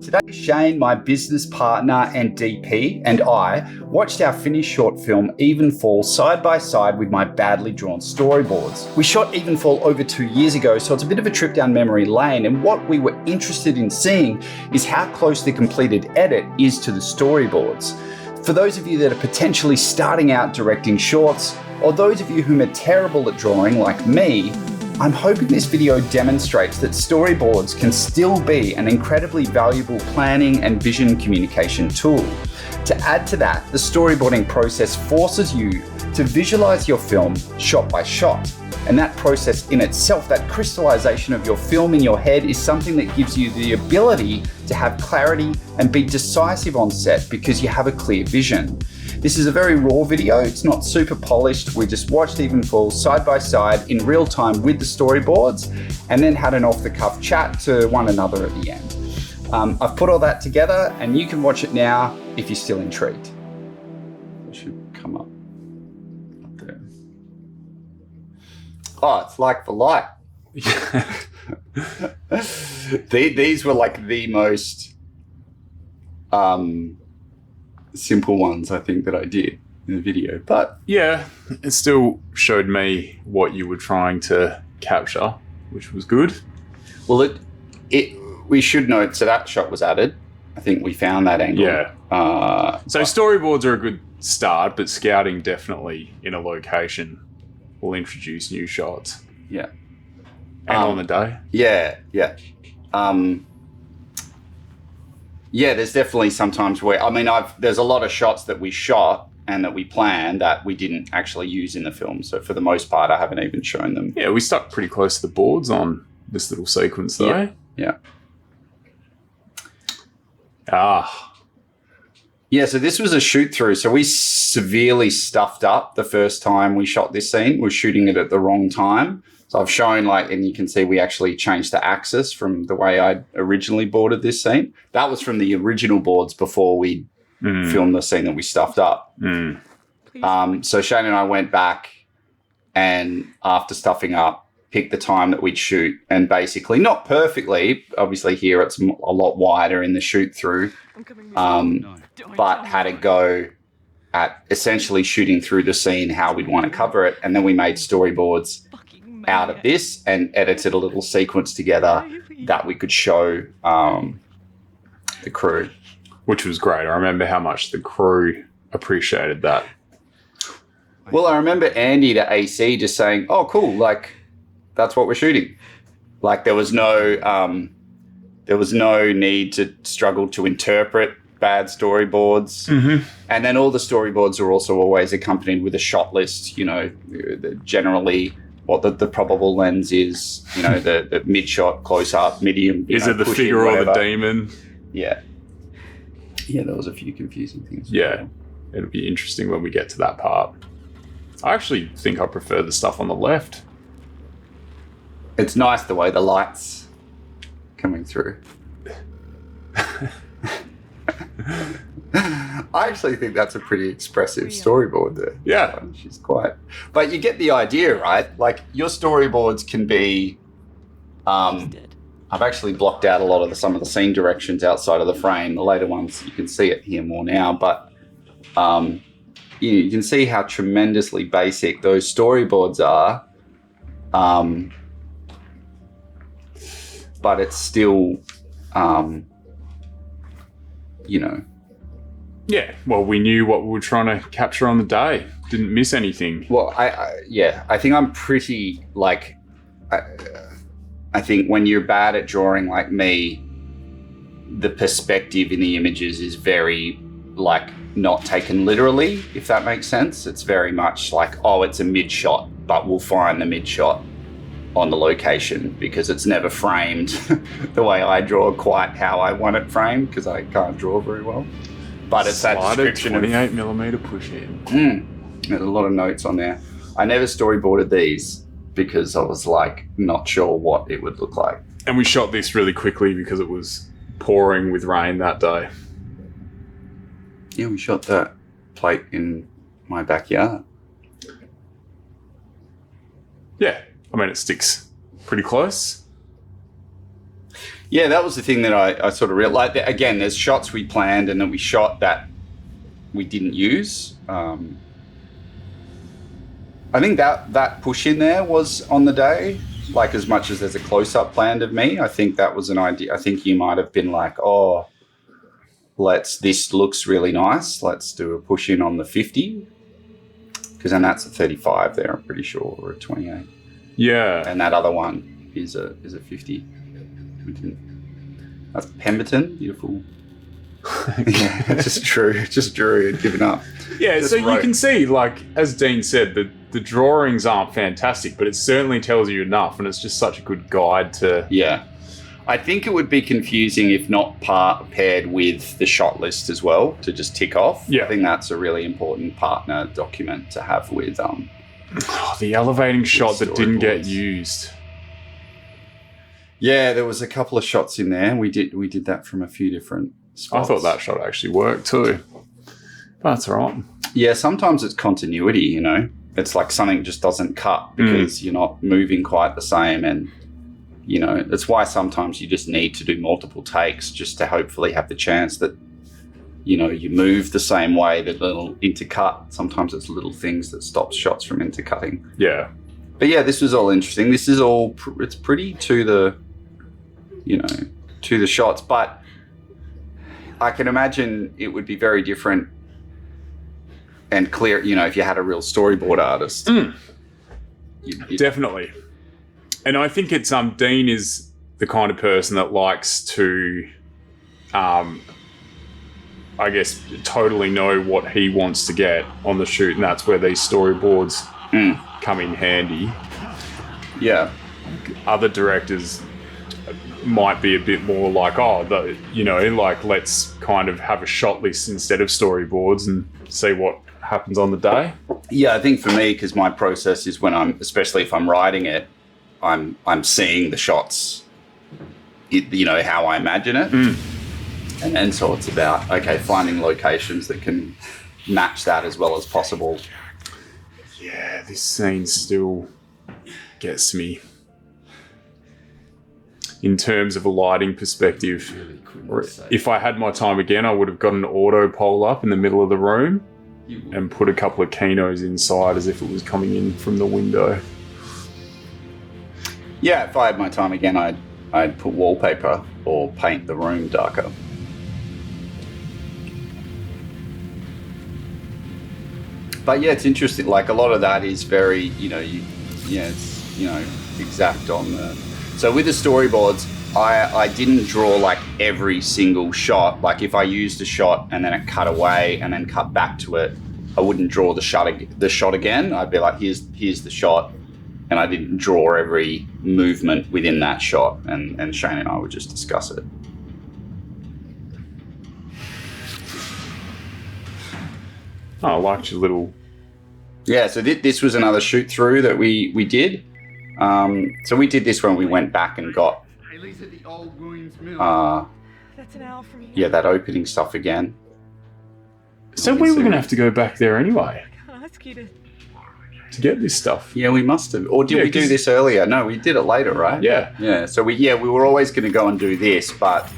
Today, Shane, my business partner and DP, and I watched our finished short film Evenfall side by side with my badly drawn storyboards. We shot Evenfall over 2 years ago, so it's a bit of a trip down memory lane, and what we were interested in seeing is how close the completed edit is to the storyboards. For those of you that are potentially starting out directing shorts, or those of you whom are terrible at drawing like me, I'm hoping this video demonstrates that storyboards can still be an incredibly valuable planning and vision communication tool. To add to that, the storyboarding process forces you to visualize your film shot by shot. And that process in itself, that crystallization of your film in your head, is something that gives you the ability to have clarity and be decisive on set because you have a clear vision. This is a very raw video. It's not super polished. We just watched Evenfall side by side in real time with the storyboards and then had an off-the-cuff chat to one another at the end. I've put all that together and you can watch it now if you're still intrigued. It should come up there. Oh, it's like for like. These were like the most simple ones I think that I did in the video, but yeah, it still showed me what you were trying to capture, which was good. Well, we should note, so that shot was added. I think we found that angle. Yeah. So storyboards are a good start, but scouting definitely in a location will introduce new shots. Yeah. And on the day. Yeah. Yeah, there's definitely sometimes where, there's a lot of shots that we shot and that we planned that we didn't actually use in the film. So for the most part, I haven't even shown them. Yeah, we stuck pretty close to the boards on this little sequence though. Yeah. Yeah, so this was a shoot through. So we severely stuffed up the first time we shot this scene. We're shooting it at the wrong time. So I've shown and you can see we actually changed the axis from the way I originally boarded this scene. That was from the original boards before we filmed the scene that we stuffed up. So Shane and I went back and after stuffing up, picked the time that we'd shoot and basically, not perfectly, obviously here it's a lot wider in the shoot through, but had a go at essentially shooting through the scene how we'd want to cover it. And then we made storyboards out of this and edited a little sequence together that we could show the crew. Which was great. I remember how much the crew appreciated that. Well, I remember Andy, the AC, just saying, oh, cool, that's what we're shooting. There was no need to struggle to interpret bad storyboards. And then all the storyboards are also always accompanied with a shot list, generally what the probable lens is, the mid shot, close up, medium. Is it the figure or the demon? Yeah. Yeah, there was a few confusing things. Yeah, it'll be interesting when we get to that part. I actually think I prefer the stuff on the left. It's nice the way the light's coming through. I actually think that's a pretty expressive storyboard there. Yeah. She's quite... But you get the idea, right? Your storyboards can be... I've actually blocked out a lot of some of the scene directions outside of the frame. The later ones, you can see it here more now, but you can see how tremendously basic those storyboards are. But it's still, Yeah, well, we knew what we were trying to capture on the day. Didn't miss anything. Well, I think I'm pretty, I think when you're bad at drawing like me, the perspective in the images is very, not taken literally, if that makes sense. It's very much it's a mid shot, but we'll find the mid shot on the location because it's never framed the way I draw quite how I want it framed because I can't draw very well. But it's that description 28mm push in. There's a lot of notes on there. I never storyboarded these because I was not sure what it would look like. And we shot this really quickly because it was pouring with rain that day. Yeah, we shot that plate in my backyard. Yeah, it sticks pretty close. Yeah, that was the thing that I sort of realized. Like, again, there's shots we planned and then we shot that we didn't use. I think that push in there was on the day, like as much as there's a close-up planned of me. I think that was an idea. I think you might have been like, oh, this looks really nice. Let's do a push in on the 50. Because then that's a 35 there, I'm pretty sure, or a 28. Yeah. And that other one is a 50. That's Pemberton, beautiful. Yeah, just drew and given up. Yeah, Just so wrote. you can see, like, as Dean said, the drawings aren't fantastic, but it certainly tells you enough, and it's just such a good guide to... Yeah. I think it would be confusing if not paired with the shot list as well, to just tick off. Yeah. I think that's a really important partner document to have with... the elevating shot that didn't get storyboards. used. Yeah, there was a couple of shots in there. We did that from a few different spots. I thought that shot actually worked too. But that's all right. Yeah, sometimes it's continuity, you know. It's like something just doesn't cut because you're not moving quite the same, and you know, that's why sometimes you just need to do multiple takes just to hopefully have the chance that, you know, you move the same way, that little intercut. Sometimes it's little things that stop shots from intercutting. Yeah. But yeah, this was all interesting. This is all, it's pretty to the, you know, to the shots, but I can imagine it would be very different and clear, you know, if you had a real storyboard artist. Definitely. And I think it's Dean is the kind of person that likes to I guess totally know what he wants to get on the shoot, and that's where these storyboards come in handy. Yeah. Other directors might be a bit more like, like let's kind of have a shot list instead of storyboards and see what happens on the day. Yeah, I think for me, because my process is when especially if I'm writing it, I'm seeing the shots, you know, how I imagine it. And so it's about, okay, finding locations that can match that as well as possible. Yeah, this scene still gets me. In terms of a lighting perspective, if I had my time again, I would have got an auto pole up in the middle of the room and put a couple of kinos inside as if it was coming in from the window. Yeah, if I had my time again, I'd put wallpaper or paint the room darker. But yeah, it's interesting. Like a lot of that is very, you know, it's, you know, exact on the... So with the storyboards, I didn't draw like every single shot. Like if I used a shot and then it cut away and then cut back to it, I wouldn't draw the shot again. I'd be like, here's the shot. And I didn't draw every movement within that shot. And Shane and I would just discuss it. Oh, I liked your little... Yeah, so this was another shoot through that we did. So we did this when we went back and got That's an hour from here. yeah, that opening stuff again. So we were going to have to go back there anyway I can't ask you to. get this stuff. Yeah, we must have. Or did Yeah, we do 'cause- this earlier? No, we did it later, right? Yeah. Yeah, so we were always going to go and do this, but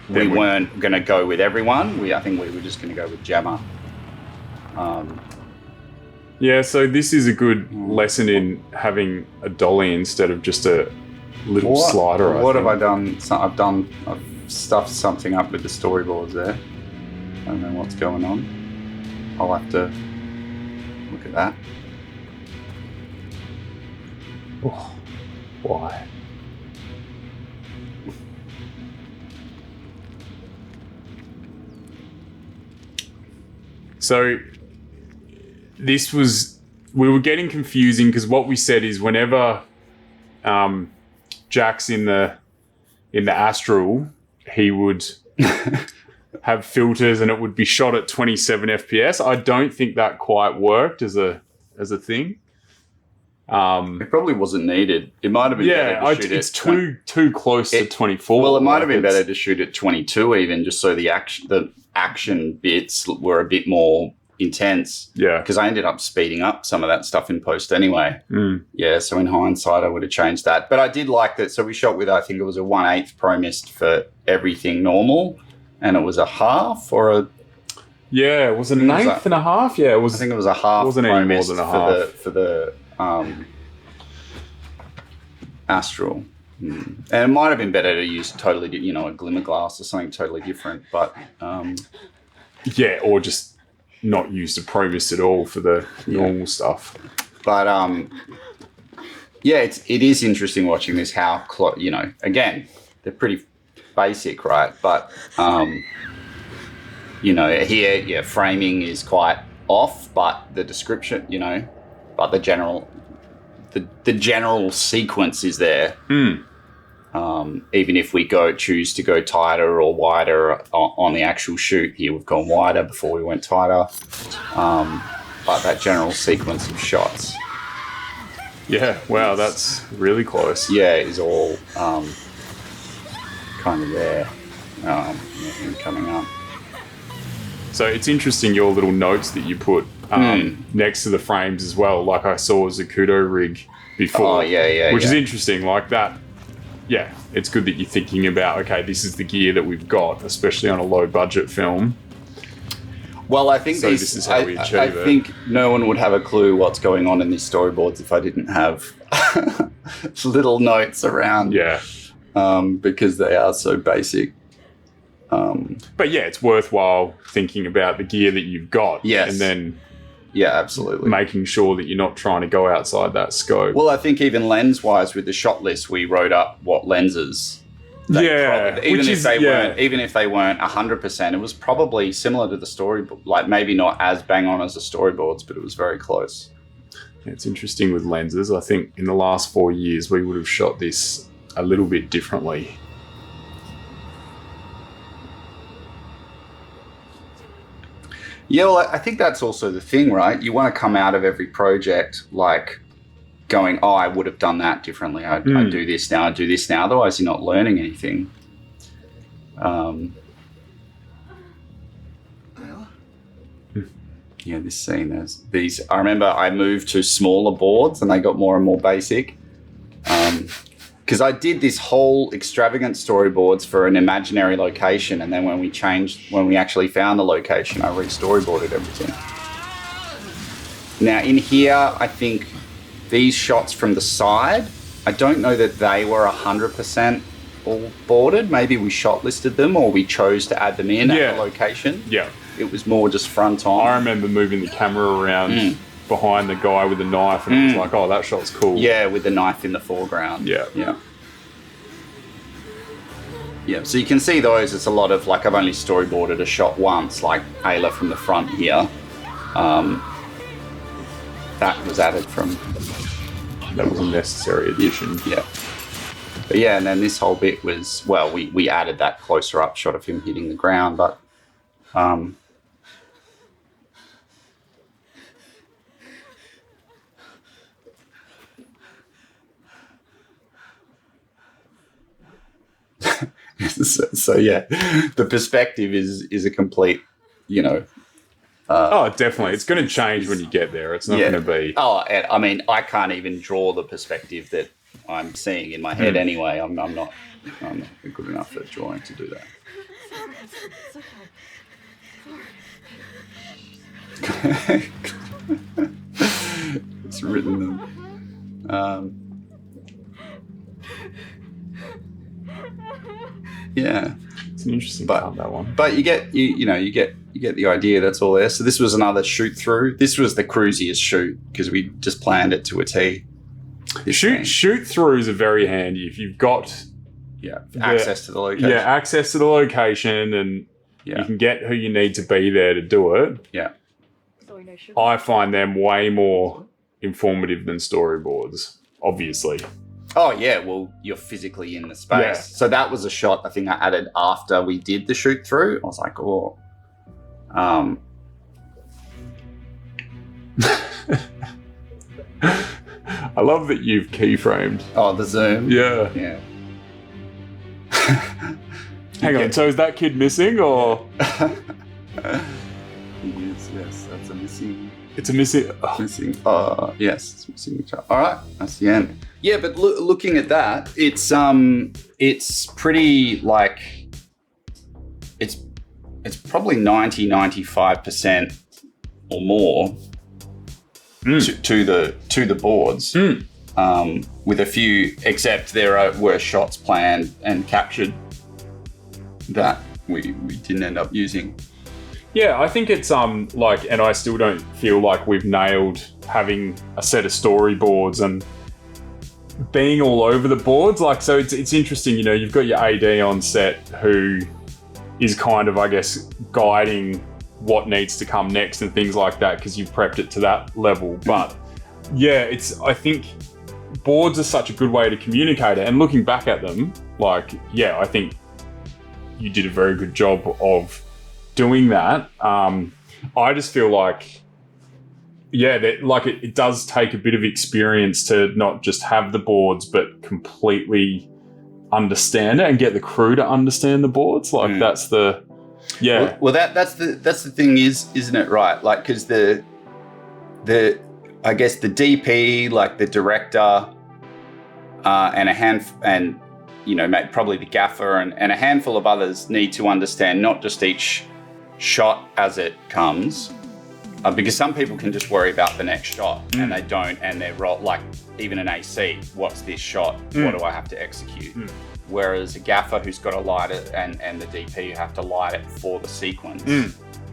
we Then we- weren't going to go with everyone. I think we were just going to go with Gemma. Yeah, so this is a good lesson in having a dolly instead of just a little slider. What have I done? So I've stuffed something up with the storyboards there. I don't know what's going on. I'll have to look at that. Oh, why? So we were getting confusing because what we said is whenever Jack's in the astral, he would have filters and it would be shot at 27 FPS. I don't think that quite worked as a thing. It probably wasn't needed. It might have been better to shoot it's at too close to 24. Well, it might have Like, been better to shoot at 22 even, just so the action bits were a bit more intense. Yeah. Because I ended up speeding up some of that stuff in post anyway. Mm. Yeah, so in hindsight, I would have changed that. But I did like that. So we shot with, I think it was a 1/8 Pro Mist for everything normal, and it was a half or a... Yeah, was it an eighth and a half? Yeah, it was. I think it was a half. Wasn't Pro any more Mist than a half for the Astral. And it might have been better to use totally, a glimmer glass or something totally different. But yeah, or just not use the Pro Mist at all for the normal stuff. But yeah, it is interesting watching this. How again, they're pretty basic, right? But here, framing is quite off, but the description, but the general sequence is there. Even if we choose to go tighter or wider on the actual shoot, here we've gone wider before we went tighter. But that general sequence of shots. Yeah, wow, that's really close. Yeah, is all kind of there. Him coming up. So it's interesting your little notes that you put next to the frames as well. Like I saw a Zacuto rig before. Oh, yeah. Which is interesting. Like that, yeah, it's good that you're thinking about, okay, this is the gear that we've got, especially on a low budget film. Well, I think so this is how we achieve it. I think no one would have a clue what's going on in these storyboards if I didn't have little notes around. Yeah. Because they are so basic. But yeah, it's worthwhile thinking about the gear that you've got. Yes. And then absolutely making sure that you're not trying to go outside that scope. Well, I think even lens-wise with the shot list, we wrote up what lenses. Even if they weren't 100%, it was probably similar to the storyboard. Like maybe not as bang on as the storyboards, but it was very close. It's interesting with lenses. I think in the last 4 years, we would have shot this a little bit differently. Yeah, well, I think that's also the thing, right? You want to come out of every project like going, oh, I would have done that differently. I do this now, I do this now. Otherwise, you're not learning anything. Yeah, this scene, there's these. I remember I moved to smaller boards and they got more and more basic. Because I did this whole extravagant storyboards for an imaginary location, and then when we actually found the location, I re-storyboarded everything. Now in here, I think these shots from the side, I don't know that they were 100% all boarded. Maybe we shot listed them or we chose to add them in at the location. Yeah. It was more just front on. I remember moving the camera around behind the guy with the knife, and it was like, oh, that shot's cool. Yeah, with the knife in the foreground. Yeah. So you can see those, it's a lot of, like, I've only storyboarded a shot once, like Ayla from the front here. That was added from... That was a necessary addition. Yeah. But yeah, and then this whole bit was, well, we added that closer up shot of him hitting the ground, but... So yeah, the perspective is a complete, oh, definitely. It's going to change when you get there. It's not going to be... Oh, and, I mean, I can't even draw the perspective that I'm seeing in my head anyway. I'm not good enough at drawing to do that. It's written them. Yeah, it's an interesting part, that one. But you get the idea. That's all there. So this was another shoot through. This was the cruisiest shoot because we just planned it to a T. Shoot throughs are very handy if you've got access to the location. Yeah, access to the location, and you can get who you need to be there to do it. Yeah, I find them way more informative than storyboards, obviously. Oh, yeah, well, you're physically in the space. Yeah. So that was a shot I think I added after we did the shoot through. I was like, oh. I love that you've keyframed. Oh, the zoom? Yeah. Yeah. Hang on, so is that kid missing or? Yes, that's a missing. It's a missing. Missing. Yes, it's missing. All right, that's the end. Yeah, but looking at that, it's pretty like it's probably 95% or more to the boards. With a few, except there were shots planned and captured that we didn't end up using. Yeah, I think it's like, and I still don't feel like we've nailed having a set of storyboards and being all over the boards. Like, so it's interesting, you know, you've got your AD on set who is kind of, I guess, guiding what needs to come next and things like that because you've prepped it to that level. But yeah, I think boards are such a good way to communicate it. And looking back at them, like, yeah, I think you did a very good job of doing that. I just feel like, yeah, that like it does take a bit of experience to not just have the boards, but completely understand it and get the crew to understand the boards. Like that's the, yeah. Well, that's the thing isn't it? Right. Like, cause the, I guess the DP, like the director, and you know, probably the gaffer and a handful of others need to understand not just each shot as it comes, because some people can just worry about the next shot and they don't, and they're like, even an AC, what's this shot? What do I have to execute? Whereas a gaffer who's got to light it and the DP, you have to light it for the sequence.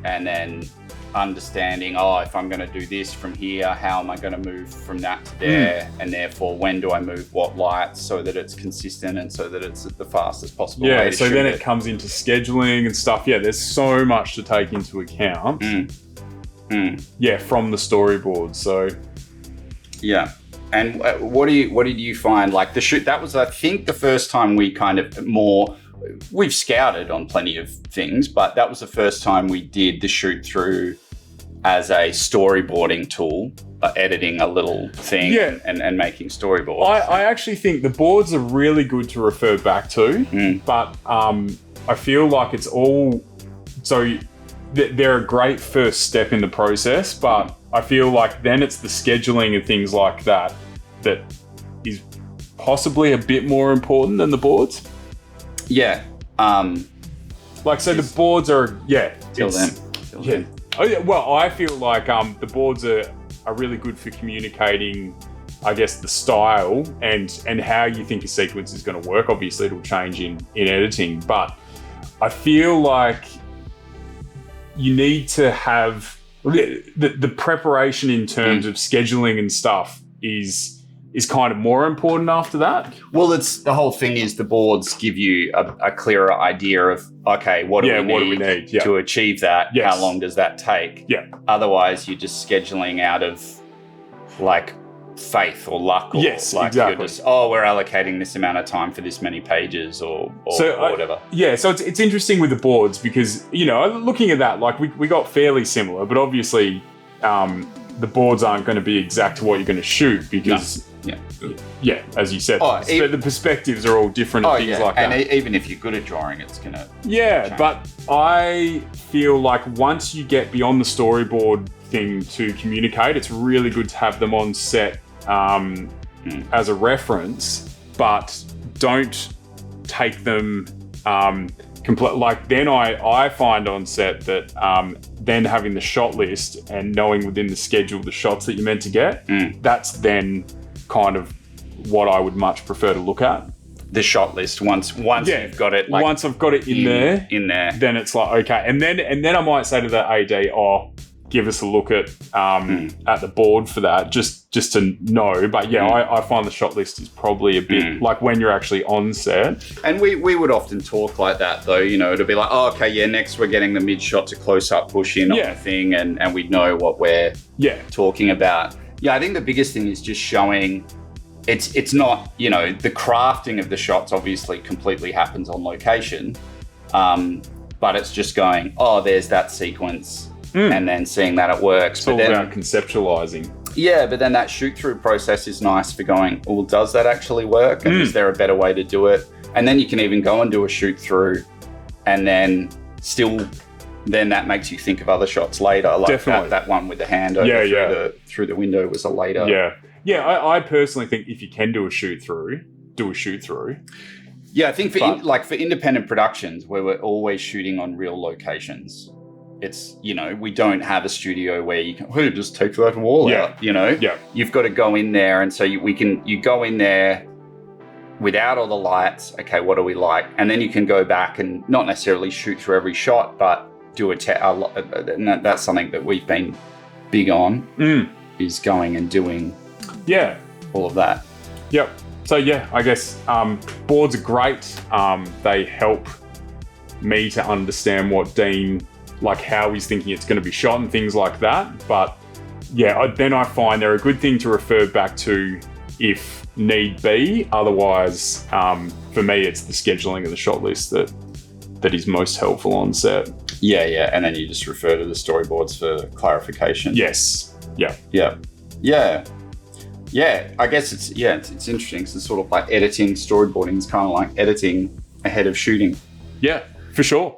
And then understanding, if I'm going to do this from here, how am I going to move from that to there? And therefore, when do I move what lights so that it's consistent and so that it's at the fastest possible way to so shoot then it comes into scheduling and stuff. Yeah, there's so much to take into account. Yeah, from the storyboard. So yeah. And what did you find? Like the shoot, that was, I think, the first time we kind of we've scouted on plenty of things, but that was the first time we did the shoot through as a storyboarding tool, editing a little thing and making storyboards. I actually think the boards are really good to refer back to, but I feel like it's all, so they're a great first step in the process, but I feel like then it's the scheduling and things like that that is possibly a bit more important than the boards. Yeah. Like, so the boards are, Till then. Oh, yeah. Well, I feel like the boards are really good for communicating, I guess, the style and how you think a sequence is going to work. Obviously, it'll change in editing, but I feel like you need to have the preparation in terms of scheduling and stuff is kind of more important after that. Well, it's the whole thing is the boards give you a clearer idea of, okay, what do we need to achieve that? Yes. How long does that take? Yeah. Otherwise, you're just scheduling out of like faith or luck, or exactly. You're just, we're allocating this amount of time for this many pages or whatever. So it's interesting with the boards because, you know, looking at that, like we got fairly similar, but obviously the boards aren't going to be exact to what you're going to shoot because, as you said, the perspectives are all different and things like that. And even if you're good at drawing, it's going to change. But I feel like once you get beyond the storyboard thing to communicate, it's really good to have them on set as a reference, but don't take them like then I find on set that then having the shot list and knowing within the schedule the shots that you're meant to get, that's then kind of what I would much prefer to look at. The shot list once you've got it, like, once I've got it in there, then it's like, okay, and then I might say to the AD, give us a look at the board for that, just to know. But I find the shot list is probably a bit like when you're actually on set. And we would often talk like that though, you know, it'll be like, next we're getting the mid shot to close up, push in on the thing, and we know what we're talking about. Yeah, I think the biggest thing is just showing it's not, you know, the crafting of the shots obviously completely happens on location, but it's just going, there's that sequence. And then seeing that it works. It's all about conceptualizing. Yeah, but then that shoot-through process is nice for going, well, does that actually work? And is there a better way to do it? And then you can even go and do a shoot-through and then still then that makes you think of other shots later. Like Definitely. that one with the hand over through the window was a later. Yeah. I personally think if you can do a shoot through, do a shoot through. Yeah, I think for independent productions where we're always shooting on real locations, it's, we don't have a studio where you can just take that wall out, Yeah. You've got to go in there, and so you go in there without all the lights. Okay, what do we like? And then you can go back and not necessarily shoot through every shot, but do and that's something that we've been big on, is going and doing all of that. Yep. So I guess boards are great. They help me to understand what Dean, like how he's thinking it's going to be shot and things like that. But then I find they're a good thing to refer back to if need be. Otherwise, for me, it's the scheduling of the shot list that is most helpful on set. Yeah. And then you just refer to the storyboards for clarification. Yes. Yeah. I guess it's interesting. It's sort of like editing, storyboarding is kind of like editing ahead of shooting. Yeah, for sure.